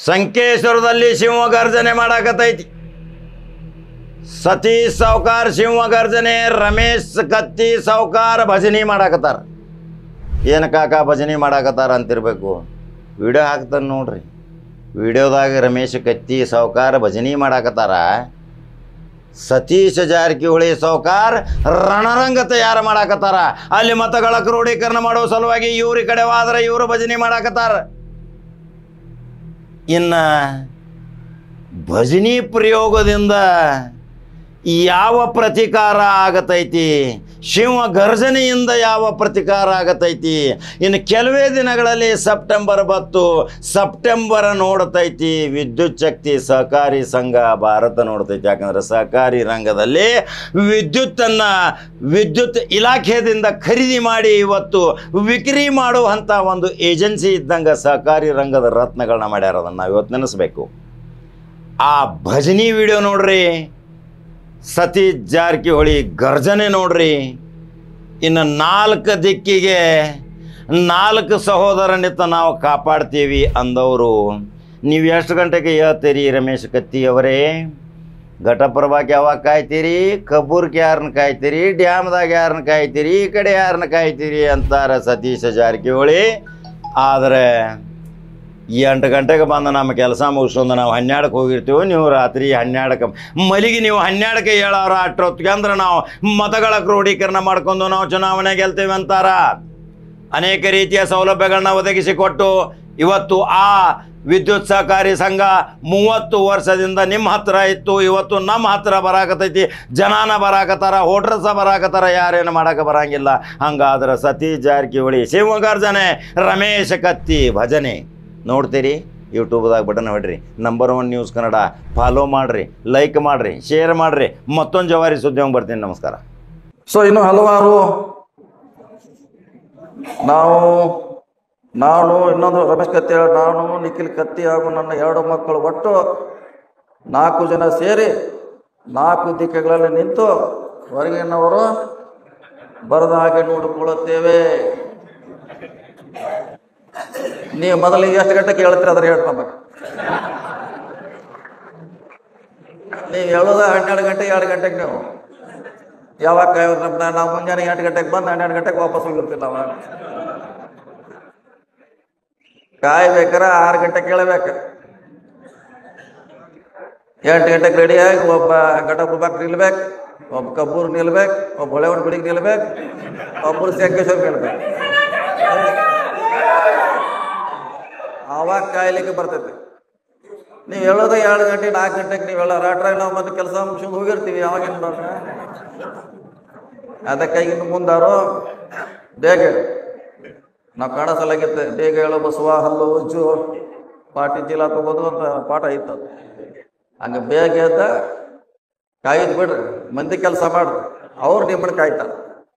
ಸಂಕೇಶ್ವರದಲ್ಲಿ ಶಿವಗರ್ಜನೆ ಮಾಡಾಕತೈತಿ. ಸತೀಶ್ ಸಾವ್ಕಾರ್ ಶಿವಗರ್ಜನೆ, ರಮೇಶ್ ಕತ್ತಿ ಸಾವ್ಕಾರ್ ಭಜನಿ ಮಾಡಾಕತ್ತಾರ. ಏನು ಕಾಕ ಭಜನಿ ಮಾಡಾಕತ್ತಾರ ಅಂತಿರ್ಬೇಕು. ವಿಡಿಯೋ ಹಾಕ್ತಾನೆ ನೋಡ್ರಿ. ವಿಡಿಯೋದಾಗ ರಮೇಶ್ ಕತ್ತಿ ಸಾವ್ಕಾರ್ ಭಜನಿ ಮಾಡಾಕತ್ತಾರ. ಸತೀಶ್ ಜಾರಕಿಹೊಳಿ ಸಾವ್ಕಾರ್ ರಣರಂಗ ತಯಾರು ಮಾಡಾಕತ್ತಾರ. ಅಲ್ಲಿ ಮತಗಳ ಕ್ರೋಢೀಕರಣ ಮಾಡೋ ಸಲುವಾಗಿ ಇವ್ರ ಕಡೆ ಹೋದ್ರೆ ಇವರು ಭಜನಿ ಮಾಡಾಕತ್ತಾರ. ಇನ್ನು ಭಜನಿ ಪ್ರಯೋಗದಿಂದ ಯಾವ ಪ್ರತಿಕಾರ ಆಗತೈತಿ, ಶಿವ ಗರ್ಜನೆಯಿಂದ ಯಾವ ಪ್ರತಿಕಾರ ಆಗತೈತಿ. ಇನ್ನು ಕೆಲವೇ ದಿನಗಳಲ್ಲಿ ಸೆಪ್ಟೆಂಬರ್ 10 ಸೆಪ್ಟೆಂಬರ್ ನೋಡ್ತೈತಿ. ವಿದ್ಯುತ್ ಶಕ್ತಿ ಸಹಕಾರಿ ಸಂಘ ಭಾರತ ನೋಡ್ತೈತಿ. ಯಾಕಂದ್ರೆ ಸಹಕಾರಿ ರಂಗದಲ್ಲಿ ವಿದ್ಯುತ್ ಇಲಾಖೆಯಿಂದ ಖರೀದಿ ಮಾಡಿ ಇವತ್ತು ವಿಕ್ರಿ ಮಾಡುವಂಥ ಒಂದು ಏಜೆನ್ಸಿ ಇದ್ದಂಗೆ ಸಹಕಾರಿ ರಂಗದ ರತ್ನಗಳನ್ನ ಮಾಡ್ಯಾರ. ಅದನ್ನು ನಾವು ಇವತ್ತು ನೆನೆಸ್ಬೇಕು. ಆ ಭಜನಿ ವಿಡಿಯೋ ನೋಡ್ರಿ, ಸತೀಶ್ ಜಾರಕಿಹೊಳಿ ಗರ್ಜನೆ ನೋಡ್ರಿ. ಇನ್ನು 4 ದಿಕ್ಕಿಗೆ 4 ಸಹೋದರನಿತ್ತ ನಾವು ಕಾಪಾಡ್ತೀವಿ ಅಂದವರು ನೀವು ಎಷ್ಟು ಗಂಟೆಗೆ ಹೇಳ್ತೀರಿ ರಮೇಶ್ ಕತ್ತಿ ಅವರೇ? ಘಟಪ್ರಭಾಕ್ಕೆ ಯಾವಾಗ ಕಾಯ್ತೀರಿ? ಕಬ್ಬೂರ್ಗೆ ಯಾರನ್ನ ಕಾಯ್ತೀರಿ? ಡ್ಯಾಮ್ದಾಗ ಯಾರನ್ನ ಕಾಯ್ತೀರಿ? ಈ ಕಡೆ ಯಾರನ್ನ ಕಾಯ್ತೀರಿ ಅಂತಾರೆ ಸತೀಶ್ ಜಾರಕಿಹೊಳಿ. ಆದರೆ 8 ಗಂಟೆಗೆ ಬಂದು ನಮ್ಮ ಕೆಲಸ ಮುಗಿಸ್ಕೊಂಡು ನಾವು 12ಕ್ಕೆ ಹೋಗಿರ್ತೀವಿ. ನೀವು ರಾತ್ರಿ 12ಕ್ಕೆ ಮಲಿಗೆ ನೀವು 12ಕ್ಕೆ ಹೇಳೋರು ಅಷ್ಟೊತ್ತಿಗೆ ಅಂದ್ರೆ ನಾವು ಮತಗಳ ಕ್ರೋಢೀಕರಣ ಮಾಡ್ಕೊಂಡು ನಾವು ಚುನಾವಣೆ ಗೆಲ್ತೇವೆ ಅಂತಾರ. ಅನೇಕ ರೀತಿಯ ಸೌಲಭ್ಯಗಳನ್ನ ಒದಗಿಸಿಕೊಟ್ಟು ಇವತ್ತು ಆ ವಿದ್ಯುತ್ ಸಹಕಾರಿ ಸಂಘ 30 ವರ್ಷದಿಂದ ನಿಮ್ಮ ಹತ್ರ ಇತ್ತು. ಇವತ್ತು ನಮ್ಮ ಹತ್ರ ಬರಾಕತೈತಿ. ಜನಾನ ಬರಾಕತ್ತಾರ, ಹೋಟ್ರಸ ಬರಾಕತ್ತಾರ, ಯಾರೇನು ಮಾಡೋಕೆ ಬರಂಗಿಲ್ಲ. ಹಂಗಾದ್ರೆ ಸತೀಶ್ ಜಾರಕಿಹೊಳಿ ಶಿವಗರ್ಜನೆ, ರಮೇಶ್ ಕತ್ತಿ ಭಜನೆ ನೋಡ್ತೀರಿ. ಯೂಟ್ಯೂಬ್ದಾಗ ಬಟನ್ ಹೊಡ್ರಿ. ನಂಬರ್ 1 ನ್ಯೂಸ್ ಕನ್ನಡ ಫಾಲೋ ಮಾಡಿರಿ, ಲೈಕ್ ಮಾಡಿರಿ, ಶೇರ್ ಮಾಡಿರಿ. ಮತ್ತೊಂದು ಜವಾರಿ ಸುದ್ದಿ ಬರ್ತೀನಿ. ನಮಸ್ಕಾರ. ಸೊ ಇನ್ನು ಹಲವಾರು ನಾನು ಇನ್ನೊಂದು ರಮೇಶ್ ಕತ್ತಿ, ನಾನು ನಿಖಿಲ್ ಕತ್ತಿ ಹಾಗೂ ನನ್ನ 2 ಮಕ್ಕಳು ಒಟ್ಟು 4 ಜನ ಸೇರಿ 4 ದಿಕ್ಕುಗಳಲ್ಲಿ ನಿಂತು ಹೊರಗಿನವರು ಬರದ ಹಾಗೆ ನೋಡಿಕೊಳ್ಳುತ್ತೇವೆ. ನೀವು ಮೊದಲಿಗೆ ಎಷ್ಟು ಗಂಟೆಗೆ ಹೇಳ್ತೀರಿ ಅದ್ರ ಹೇಳ್ರಿ ನಮಗೆ. ನೀವು ಹೇಳೋದ 12 ಗಂಟೆ 2 ಗಂಟೆಗೆ ನೀವು ಯಾವಾಗ ನಾವು ಮುಂಜಾನೆ 8 ಗಂಟೆಗೆ ಬಂದು 12 ಗಂಟೆಗೆ ವಾಪಸ್ ಹೋಗಿರ್ತೀವಿ. ನಾವು ಕಾಯ್ಬೇಕಾರ 6 ಗಂಟೆಗೆ ಕೇಳಬೇಕು. 8 ಗಂಟೆಗೆ ರೆಡಿಯಾಗಿ ಒಬ್ಬ ಘಟಪ್ರಭಾಕ್ ನಿಲ್ಬೇಕು, ಒಬ್ಬ ಕಬ್ಬೂರ್ ನಿಲ್ಬೇಕು, ಒಬ್ಬ ಹೊಳೆವನ ಗುಡಿಗೆ ನಿಲ್ಬೇಕು, ಒಬ್ಬರು ಸಂಕೇಶ್ವರ ನಿಲ್ಬೇಕು. ಆವಾಗ ಕಾಯ್ಲಿಕ್ಕೆ ಬರ್ತೈತಿ. ನೀವು ಹೇಳೋದು 2 ಗಂಟೆ 4 ಗಂಟೆಗೆ ನೀವು ಹೇಳೋ ರಾಟ್ರಾಗ ನಾವು ಮತ್ತೆ ಕೆಲಸ ಮುಗಿಸ್ಕೊಂಡು ಹೋಗಿರ್ತೀವಿ. ಯಾವಾಗೇನು ನೋಡ್ರಿ ಅದಕ್ಕಾಗಿ ಇನ್ನು ಮುಂದಾರು ಬೇಗ ನಾವು ಕಾಣಿಸಲಾಗಿತ್ತೆ. ಬೇಗ ಹೇಳೋ ಬಸವ ಹಲ್ಲು ಉಜ್ಜು ಪಾಟಿ ಚೀಲ ತಗೋದು ಅಂತ ಪಾಠ ಇತ್ತು. ಹಂಗೆ ಬೇಗ ಎದ್ದ ಕಾಯ್ದು ಬಿಡ್ರಿ, ಮಂದಿ ಕೆಲಸ ಮಾಡ್ರಿ, ಅವ್ರು ನಿಮ್ಮನ್ನು ಕಾಯ್ತಾರೆ.